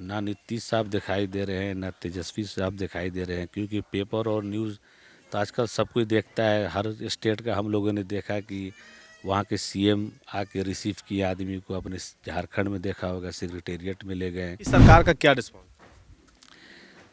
ना नीतीश साहब दिखाई दे रहे हैं, ना तेजस्वी साहब दिखाई दे रहे हैं, क्योंकि पेपर और न्यूज़ तो आजकल सब कोई देखता है। हर स्टेट का हम लोगों ने देखा कि वहाँ के सीएम आके रिसीव किए आदमी को, अपने झारखंड में देखा होगा सेक्रेटेरिएट में ले गए। इस सरकार का क्या रिस्पॉन्स?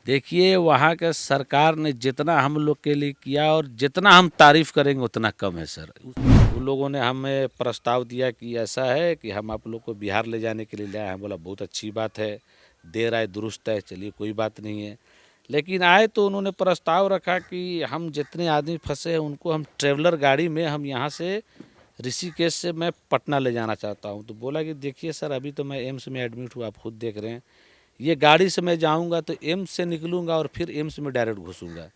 देखिए, वहाँ के सरकार ने जितना हम लोग के लिए किया और जितना हम तारीफ करेंगे उतना कम है सर। उन लोगों ने हमें प्रस्ताव दिया कि ऐसा है कि हम आप लोग को बिहार ले जाने के लिए ले आए हैं। बोला बहुत अच्छी बात है, देर आए दुरुस्त है, चलिए कोई बात नहीं है। लेकिन आए तो उन्होंने प्रस्ताव रखा कि हम जितने आदमी फंसे हैं उनको हम ट्रेवलर गाड़ी में हम यहाँ से ऋषिकेश से मैं पटना ले जाना चाहता हूँ। तो बोला कि देखिए सर, अभी तो मैं एम्स में एडमिट हूँ, आप खुद देख रहे हैं। ये गाड़ी से मैं जाऊंगा तो एम्स से निकलूंगा और फिर एम्स में डायरेक्ट घुसूंगा।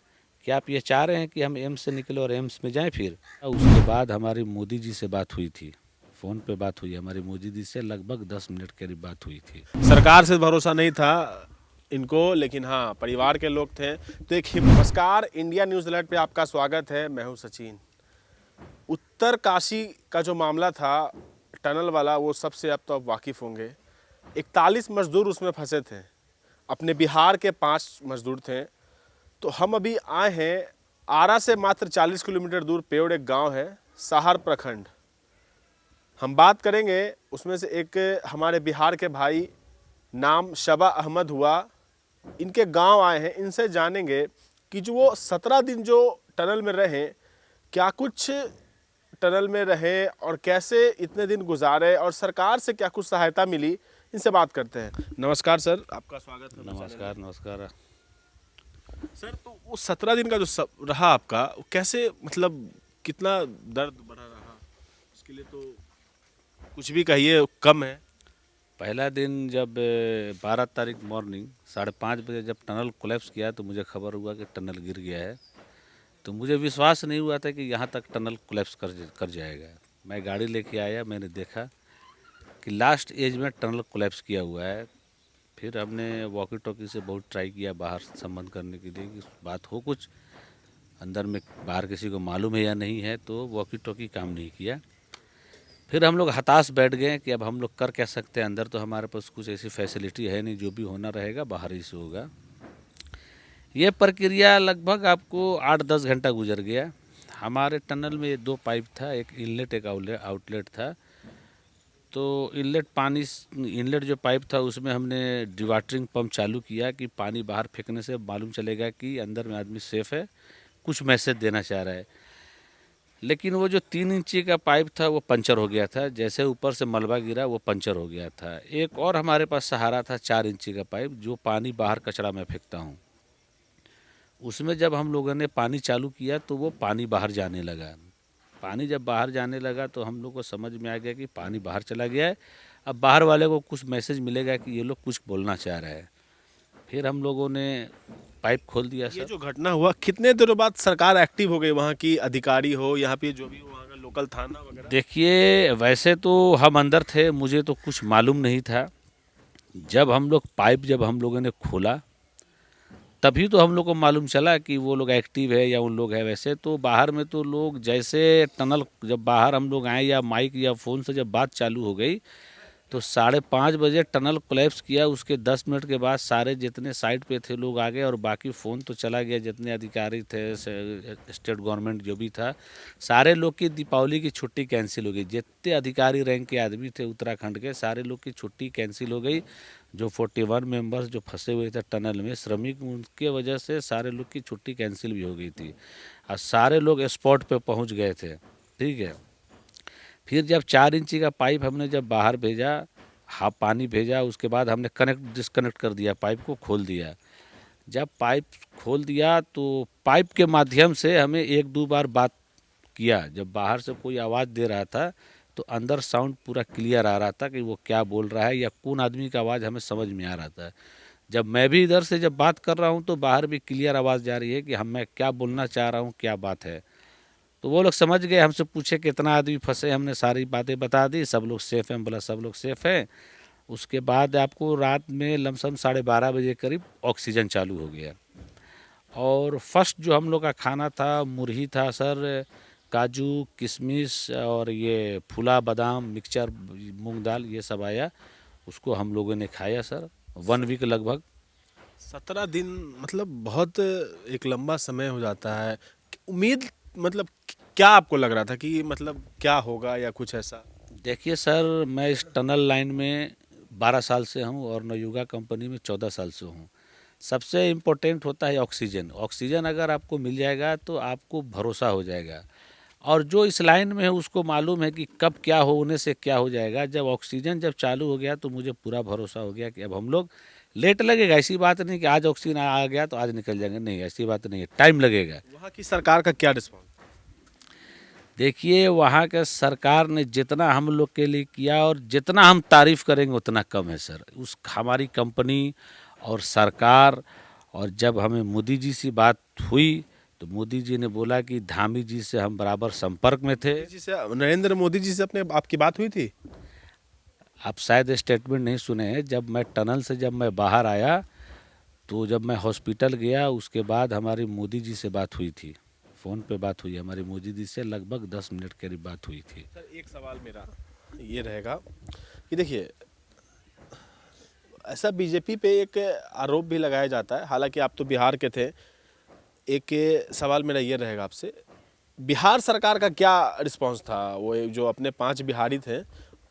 क्या आप ये चाह रहे हैं कि हम एम्स से निकले और एम्स में जाएं? फिर उसके बाद हमारी मोदी जी से बात हुई थी, फ़ोन पे बात हुई हमारी मोदी जी से, लगभग 10 मिनट के करीब बात हुई थी। सरकार से भरोसा नहीं था इनको, लेकिन हाँ परिवार के लोग थे। तो एक नमस्कार, इंडिया न्यूज़ अलर्ट पे आपका स्वागत है। मैं हूँ सचिन। उत्तरकाशी का जो मामला था टनल वाला, वो सबसे अब तो आप वाकिफ़ होंगे। 41 मजदूर उसमें फंसे थे, अपने बिहार के 5 मजदूर थे। तो हम अभी आए हैं आरा से मात्र 40 किलोमीटर दूर पेड़ एक गांव है, सहार प्रखंड। हम बात करेंगे उसमें से एक हमारे बिहार के भाई, नाम शबा अहमद हुआ, इनके गांव आए हैं। इनसे जानेंगे कि जो वो 17 दिन जो टनल में रहे, क्या कुछ टनल में रहे और कैसे इतने दिन गुजारे और सरकार से क्या कुछ सहायता मिली। इनसे बात करते हैं। नमस्कार सर, आपका स्वागत है। नमस्कार नमस्कार। सर, तो वो 17 दिन का जो रहा आपका, वो कैसे, मतलब कितना दर्द भरा रहा, उसके लिए तो कुछ भी कहिए कम है। पहला दिन जब 12 तारीख मॉर्निंग 5:30 बजे जब टनल कोलैप्स किया तो मुझे खबर हुआ कि टनल गिर गया है। तो मुझे विश्वास नहीं हुआ था कि यहाँ तक टनल कोलैप्स कर जाएगा। मैं गाड़ी लेके आया, मैंने देखा कि लास्ट एज में टनल कोलैप्स किया हुआ है। फिर हमने वॉकी टॉकी से बहुत ट्राई किया बाहर संबंध करने के लिए कि बात हो कुछ अंदर में, बाहर किसी को मालूम है या नहीं है। तो वॉकी टॉकी काम नहीं किया। फिर हम लोग हताश बैठ गए कि अब हम लोग कर क्या सकते हैं, अंदर तो हमारे पास कुछ ऐसी फैसिलिटी है नहीं, जो भी होना रहेगा बाहर ही से होगा। ये प्रक्रिया लगभग आपको 8-10 घंटा गुजर गया। हमारे टनल में 2 पाइप था, एक इनलेट एक आउटलेट था। तो इनलेट जो पाइप था उसमें हमने डिवाटरिंग पंप चालू किया कि पानी बाहर फेंकने से मालूम चलेगा कि अंदर में आदमी सेफ है, कुछ मैसेज देना चाह रहा है। लेकिन वो जो 3 इंची का पाइप था वो पंचर हो गया था, जैसे ऊपर से मलबा गिरा वो पंचर हो गया था। एक और हमारे पास सहारा था 4 इंची का पाइप, जो पानी बाहर कचरा में फेंकता हूँ। उसमें जब हम लोगों ने पानी चालू किया तो वो पानी बाहर जाने लगा। पानी जब बाहर जाने लगा तो हम लोग को समझ में आ गया कि पानी बाहर चला गया है। अब बाहर वाले को कुछ मैसेज मिलेगा कि ये लोग कुछ बोलना चाह रहे हैं। फिर हम लोगों ने पाइप खोल दिया ये सर। जो घटना हुआ, कितने दिनों बाद सरकार एक्टिव हो गई? वहाँ की अधिकारी हो, यहाँ पे जो भी हो, वहाँ का लोकल थाना वगैरह? देखिए, वैसे तो हम अंदर थे, मुझे तो कुछ मालूम नहीं था। जब हम लोगों ने खोला तभी तो हम लोग को मालूम चला कि वो लोग एक्टिव है या उन लोग है। वैसे तो बाहर में तो लोग, जैसे टनल जब बाहर हम लोग आए या माइक या फ़ोन से जब बात चालू हो गई तो 5:30 बजे टनल कोलैप्स किया। उसके 10 मिनट के बाद सारे जितने साइड पे थे लोग आ गए और बाकी फ़ोन तो चला गया। जितने अधिकारी थे, स्टेट गवर्नमेंट जो भी था, सारे लोग की दीपावली की छुट्टी कैंसिल हो गई। जितने अधिकारी रैंक के आदमी थे उत्तराखंड के, सारे लोग की छुट्टी कैंसिल हो गई। जो 41 मेंबर्स जो फंसे हुए थे टनल में, श्रमिक, उनके वजह से सारे लोग की छुट्टी कैंसिल भी हो गई थी और सारे लोग स्पॉट पे पहुंच गए थे। ठीक है। फिर जब 4 इंची का पाइप हमने जब बाहर भेजा, हाफ पानी भेजा, उसके बाद हमने डिस्कनेक्ट कर दिया, पाइप को खोल दिया। जब पाइप खोल दिया तो पाइप के माध्यम से हमें 1-2 बार बात किया। जब बाहर से कोई आवाज़ दे रहा था तो अंदर साउंड पूरा क्लियर आ रहा था कि वो क्या बोल रहा है या कौन आदमी का आवाज़ हमें समझ में आ रहा था। जब मैं भी इधर से जब बात कर रहा हूँ तो बाहर भी क्लियर आवाज़ जा रही है कि मैं क्या बोलना चाह रहा हूँ, क्या बात है। तो वो लोग समझ गए। हमसे पूछे कितना आदमी फंसे, हमने सारी बातें बता दी। सब लोग सेफ़ हैं, बोला सब लोग सेफ़ हैं। उसके बाद आपको रात में लमसम 12:30 बजे करीब ऑक्सीजन चालू हो गया। और फर्स्ट जो हम लोग का खाना था मुरही था सर, काजू किशमिश और ये फूला बादाम मिक्सचर, मूंग दाल, ये सब आया। उसको हम लोगों ने खाया सर। 1 वीक लगभग। 17 दिन मतलब बहुत एक लंबा समय हो जाता है। उम्मीद मतलब क्या आपको लग रहा था कि मतलब क्या होगा या कुछ ऐसा? देखिए सर, मैं इस टनल लाइन में 12 साल से हूँ और नवयुगा कंपनी में 14 साल से हूँ। सबसे इम्पोर्टेंट होता है ऑक्सीजन। ऑक्सीजन अगर आपको मिल जाएगा तो आपको भरोसा हो जाएगा, और जो इस लाइन में है उसको मालूम है कि कब क्या होने से क्या हो जाएगा। जब ऑक्सीजन जब चालू हो गया तो मुझे पूरा भरोसा हो गया कि अब हम लोग, लेट लगेगा, ऐसी बात नहीं कि आज ऑक्सीजन आ गया तो आज निकल जाएंगे, नहीं, ऐसी बात नहीं है, टाइम लगेगा। वहाँ की सरकार का क्या रिस्पॉन्स? देखिए, वहाँ के सरकार ने जितना हम लोग के लिए किया और जितना हम तारीफ करेंगे उतना कम है सर। उस हमारी कंपनी और सरकार, और जब हमें मोदी जी से बात हुई तो मोदी जी ने बोला कि धामी जी से हम बराबर संपर्क में थे। मोदी जी से, नरेंद्र मोदी जी से अपने आपकी बात हुई थी? आप शायद स्टेटमेंट नहीं सुने हैं, जब मैं टनल से जब मैं बाहर आया तो जब मैं हॉस्पिटल गया उसके बाद हमारी मोदी जी से बात हुई थी। फ़ोन पे बात हुई हमारी मोदी जी से, लगभग 10 मिनट करीब बात हुई थी। सर एक सवाल मेरा ये रहेगा कि देखिए, ऐसा बीजेपी पे एक आरोप भी लगाया जाता है, हालांकि आप तो बिहार के थे। एक सवाल मेरा ये रहेगा आपसे, बिहार सरकार का क्या रिस्पांस था? वो जो अपने 5 बिहारी थे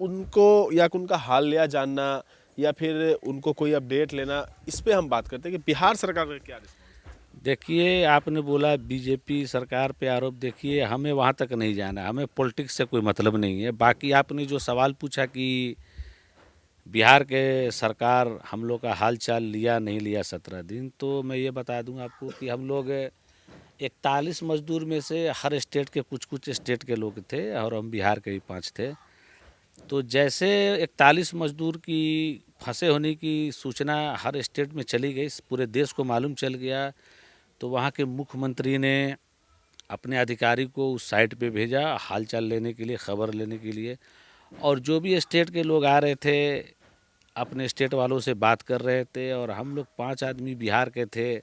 उनको या उनका हाल लिया जानना या फिर उनको कोई अपडेट लेना, इस पे हम बात करते हैं कि बिहार सरकार का क्या रिस्पांस? देखिए, आपने बोला बीजेपी सरकार पे आरोप, देखिए हमें वहाँ तक नहीं जाना, हमें पॉलिटिक्स से कोई मतलब नहीं है। बाकी आपने जो सवाल पूछा कि बिहार के सरकार हम लोग का हाल चाल लिया नहीं लिया 17 दिन, तो मैं ये बता दूं आपको कि हम लोग 41 मजदूर में से हर स्टेट के कुछ कुछ स्टेट के लोग थे और हम बिहार के ही 5 थे। तो जैसे 41 मजदूर की फंसे होने की सूचना हर स्टेट में चली गई, पूरे देश को मालूम चल गया, तो वहाँ के मुख्यमंत्री ने अपने अधिकारी को उस साइट पे भेजा हालचाल लेने के लिए, खबर लेने के लिए। और जो भी स्टेट के लोग आ रहे थे अपने स्टेट वालों से बात कर रहे थे, और हम लोग 5 आदमी बिहार के थे।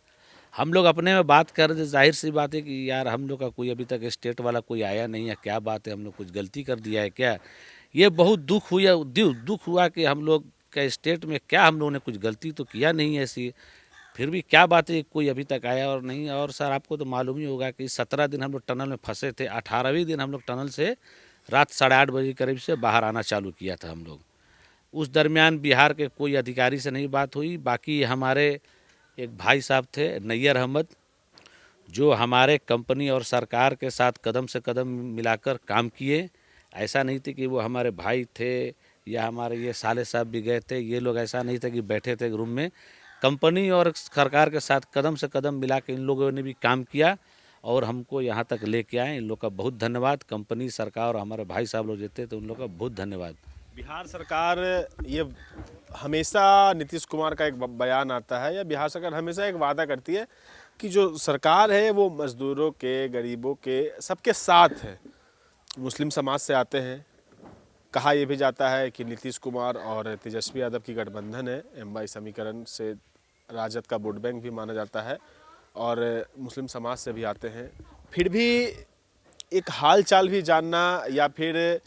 हम लोग अपने में बात कर रहे थे, जाहिर सी बात है कि यार हम लोग का कोई अभी तक स्टेट वाला कोई आया नहीं है, क्या बात है, हम लोग कुछ गलती कर दिया है क्या। ये बहुत दुख हुआ कि हम लोग का स्टेट में क्या, हम लोगों ने कुछ गलती तो किया नहीं है ऐसी, फिर भी क्या बात है कोई अभी तक आया और नहीं। और सर आपको तो मालूम ही होगा कि 17 दिन हम लोग टनल में फंसे थे, 18वें दिन हम लोग टनल से रात 8:30 बजे करीब से बाहर आना चालू किया था हम लोग। उस दरमियान बिहार के कोई अधिकारी से नहीं बात हुई। बाकी हमारे एक भाई साहब थे नैयर अहमद, जो हमारे कंपनी और सरकार के साथ कदम से कदम मिलाकर काम किए। ऐसा नहीं थे कि वो हमारे भाई थे या हमारे ये साले साहब भी गए थे, ये लोग ऐसा नहीं था कि बैठे थे रूम में। कंपनी और सरकार के साथ कदम से कदम मिला के इन लोगों ने भी काम किया और हमको यहाँ तक लेके आए। इन लोग का बहुत धन्यवाद। कंपनी, सरकार और हमारे भाई साहब लोग देते तो उन लोग का बहुत धन्यवाद। बिहार सरकार, ये हमेशा नीतीश कुमार का एक बयान आता है या बिहार सरकार हमेशा एक वादा करती है कि जो सरकार है वो मजदूरों के, गरीबों के, सबके साथ है। मुस्लिम समाज से आते हैं। कहा यह भी जाता है कि नीतीश कुमार और तेजस्वी यादव की गठबंधन है, एमवाई समीकरण से राजद का वोट बैंक भी माना जाता है और मुस्लिम समाज से भी आते हैं। फिर भी एक हाल चाल भी जानना या फिर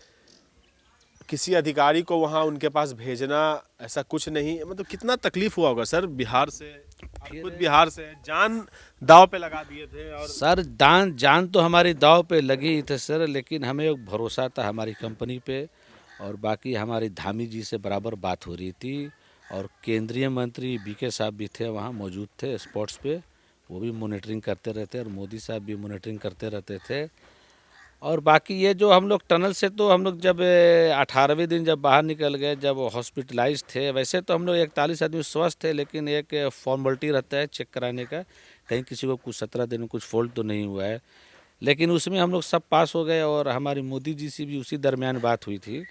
किसी अधिकारी को वहाँ उनके पास भेजना, ऐसा कुछ नहीं। मतलब कितना तकलीफ हुआ होगा सर बिहार से, आप खुद बिहार से हैं, जान दांव पे लगा दिए थे। और सर जान तो हमारी दाव पे लगी ही थे सर, लेकिन हमें एक भरोसा था हमारी कंपनी पे, और बाकी हमारी धामी जी से बराबर बात हो रही थी। और केंद्रीय मंत्री बीके साहब भी थे, वहाँ मौजूद थे स्पॉट्स पे, वो भी मॉनिटरिंग करते रहते और मोदी साहब भी मॉनिटरिंग करते रहते थे। और बाकी ये जो हम लोग टनल से, तो हम लोग जब 18वें दिन जब बाहर निकल गए, जब हॉस्पिटलाइज थे, वैसे तो हम लोग 41 आदमी स्वस्थ थे, लेकिन एक फॉर्मेलिटी रहता है चेक कराने का, कहीं किसी को कुछ 17 दिन में कुछ फॉल्ट तो नहीं हुआ है, लेकिन उसमें हम लोग सब पास हो गए। और हमारी मोदी जी से भी उसी दरमियान बात हुई थी।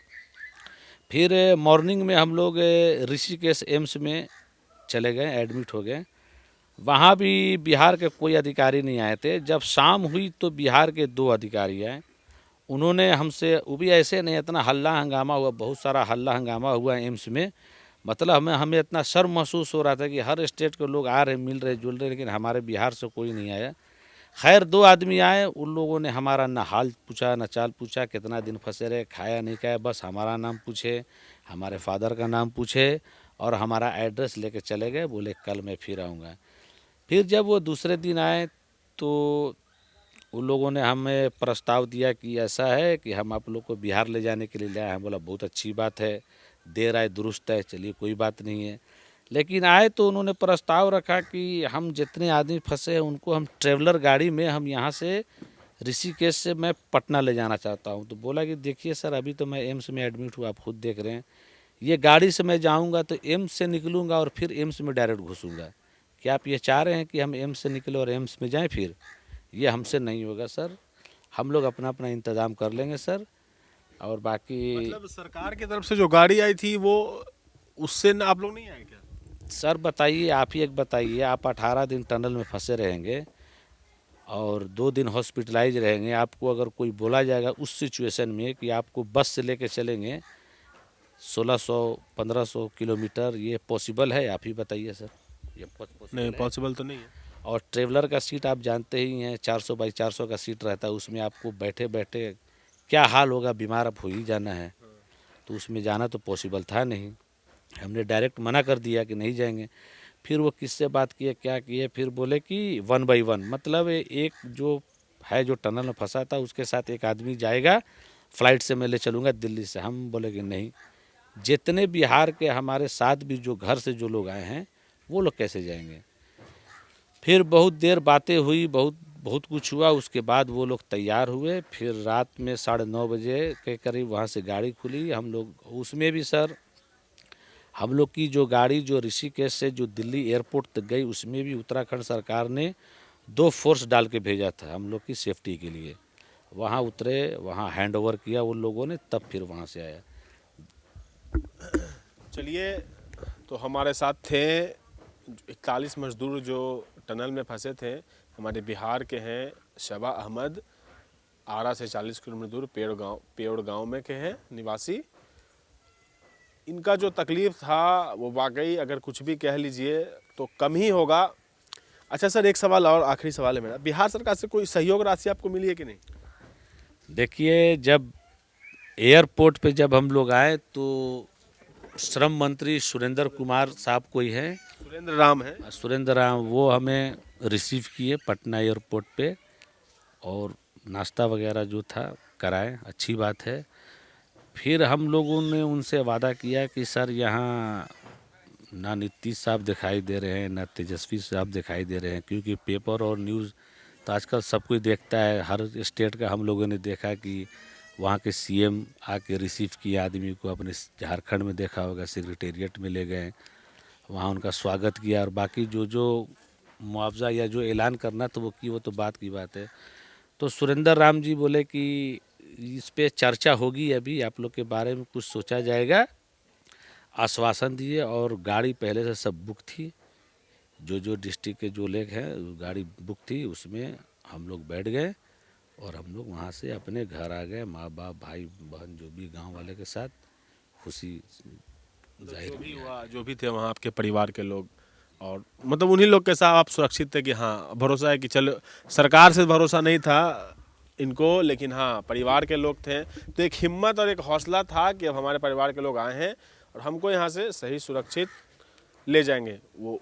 फिर मॉर्निंग में हम लोग ऋषिकेश एम्स में चले गए, एडमिट हो गए। वहाँ भी बिहार के कोई अधिकारी नहीं आए थे। जब शाम हुई तो बिहार के 2 अधिकारी आए। उन्होंने हमसे, वो भी ऐसे नहीं, इतना हल्ला हंगामा हुआ, बहुत सारा हल्ला हंगामा हुआ एम्स में। मतलब हमें इतना शर्म महसूस हो रहा था कि हर स्टेट के लोग आ रहे, मिल रहे, जुल रहे, लेकिन हमारे बिहार से कोई नहीं आया। खैर 2 आदमी आए, उन लोगों ने हमारा ना हाल पूछा ना चाल पूछा, कितना दिन फंसे रहे, खाया नहीं खाया, बस हमारा नाम पूछे, हमारे फादर का नाम पूछे और हमारा एड्रेस लेके चले गए, बोले कल मैं फिर आऊँगा। फिर जब वो दूसरे दिन आए तो उन लोगों ने हमें प्रस्ताव दिया कि ऐसा है कि हम आप लोग को बिहार ले जाने के लिए ले आए हैं। बोला बहुत अच्छी बात है, देर आए दुरुस्त है, चलिए कोई बात नहीं है। लेकिन आए तो उन्होंने प्रस्ताव रखा कि हम जितने आदमी फंसे हैं उनको हम ट्रेवलर गाड़ी में हम यहाँ से ऋषिकेश से मैं पटना ले जाना चाहता हूँ। तो बोला कि देखिए सर, अभी तो मैं एम्स में एडमिट हूँ, आप खुद देख रहे हैं, ये गाड़ी से मैं जाऊँगा तो एम्स से निकलूँगा और फिर एम्स में डायरेक्ट घुसूँगा। क्या आप ये चाह रहे हैं कि हम एम्स से निकले और एम्स में जाएं? फिर ये हमसे नहीं होगा सर, हम लोग अपना अपना इंतज़ाम कर लेंगे सर। और बाकी मतलब सरकार की तरफ से जो गाड़ी आई थी वो उससे न आप लोग नहीं आए क्या? सर बताइए, आप ही एक बताइए, आप 18 दिन टनल में फंसे रहेंगे और 2 दिन हॉस्पिटलाइज रहेंगे, आपको अगर कोई बोला जाएगा उस सिचुएशन में कि आपको बस से लेके चलेंगे 1600-1500 किलोमीटर, ये पॉसिबल है? आप ही बताइए सर, ये पॉसिबल नहीं, है? पॉसिबल तो नहीं है। और ट्रेवलर का सीट आप जानते ही हैं, 400 बाई 400 का सीट रहता है, उसमें आपको बैठे बैठे क्या हाल होगा, बीमार अब हो ही जाना है। तो उसमें जाना तो पॉसिबल था नहीं, हमने डायरेक्ट मना कर दिया कि नहीं जाएंगे। फिर वो किससे बात किए, क्या किए, फिर बोले कि 1 बाई 1, मतलब एक जो है जो टनल में फंसा था उसके साथ एक आदमी जाएगा, फ्लाइट से मैं ले चलूँगा दिल्ली से। हम बोले कि नहीं, जितने बिहार के हमारे साथ भी जो घर से जो लोग आए हैं वो लोग कैसे जाएंगे। फिर बहुत देर बातें हुई, बहुत बहुत कुछ हुआ, उसके बाद वो लोग तैयार हुए। फिर रात में 9:30 बजे के करीब वहाँ से गाड़ी खुली, हम लोग उसमें भी सर, हम लोग की जो गाड़ी जो ऋषिकेश से जो दिल्ली एयरपोर्ट तक गई उसमें भी उत्तराखंड सरकार ने 2 फोर्स डाल के भेजा था हम लोग की सेफ्टी के लिए। वहाँ उतरे, वहाँ हैंड ओवर किया उन लोगों ने, तब फिर वहाँ से आया। चलिए, तो हमारे साथ थे 41 मजदूर जो टनल में फंसे थे, हमारे बिहार के हैं। शबा अहमद आरा से 40 किलोमीटर दूर पेड़ गांव में के हैं निवासी। इनका जो तकलीफ था वो वाकई अगर कुछ भी कह लीजिए तो कम ही होगा। अच्छा सर, एक सवाल और, आखिरी सवाल है मेरा, बिहार सरकार से कोई सहयोग राशि आपको मिली है कि नहीं? देखिए, जब एयरपोर्ट पे जब हम लोग आए तो श्रम मंत्री सुरेंद्र कुमार साहब कोई है, सुरेंद्र राम है। सुरेंद्र राम, वो हमें रिसीव किए पटना एयरपोर्ट पे और नाश्ता वगैरह जो था कराए, अच्छी बात है। फिर हम लोगों ने उनसे वादा किया कि सर यहाँ ना नीतीश साहब दिखाई दे रहे हैं, ना तेजस्वी साहब दिखाई दे रहे हैं, क्योंकि पेपर और न्यूज़ तो आजकल सब कोई देखता है, हर स्टेट का हम लोगों ने देखा कि वहाँ के सीएम आके रिसीव किए आदमी को, अपने झारखंड में देखा होगा सेक्रेटेरिएट में ले गए, वहाँ उनका स्वागत किया, और बाकी जो जो मुआवजा या जो ऐलान करना तो वो की, वो तो बात की बात है। तो सुरेंद्र राम जी बोले कि इस पे चर्चा होगी, अभी आप लोग के बारे में कुछ सोचा जाएगा, आश्वासन दिए। और गाड़ी पहले से सब बुक थी, जो जो डिस्ट्रिक्ट के जो लेग हैं गाड़ी बुक थी, उसमें हम लोग बैठ गए और हम लोग वहाँ से अपने घर आ गए, माँ बाप भाई बहन जो भी गांव वाले के साथ खुशी जाहिर जो भी किया। हुआ, जो भी थे वहाँ आपके परिवार के लोग, और मतलब उन्हीं लोग के साथ आप सुरक्षित थे कि हाँ, भरोसा है कि चलो, सरकार से भरोसा नहीं था इनको, लेकिन हाँ परिवार के लोग थे तो एक हिम्मत और एक हौसला था कि अब हमारे परिवार के लोग आए हैं और हमको यहाँ से सही सुरक्षित ले जाएंगे। वो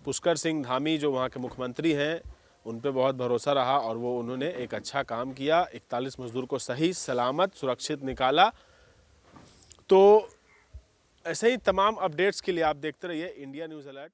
पुष्कर सिंह धामी जो वहाँ के मुख्यमंत्री हैं, उन पे बहुत भरोसा रहा और वो उन्होंने एक अच्छा काम किया, 41 मजदूर को सही सलामत सुरक्षित निकाला। तो ऐसे ही तमाम अपडेट्स के लिए आप देखते रहिए इंडिया न्यूज़ अलर्ट।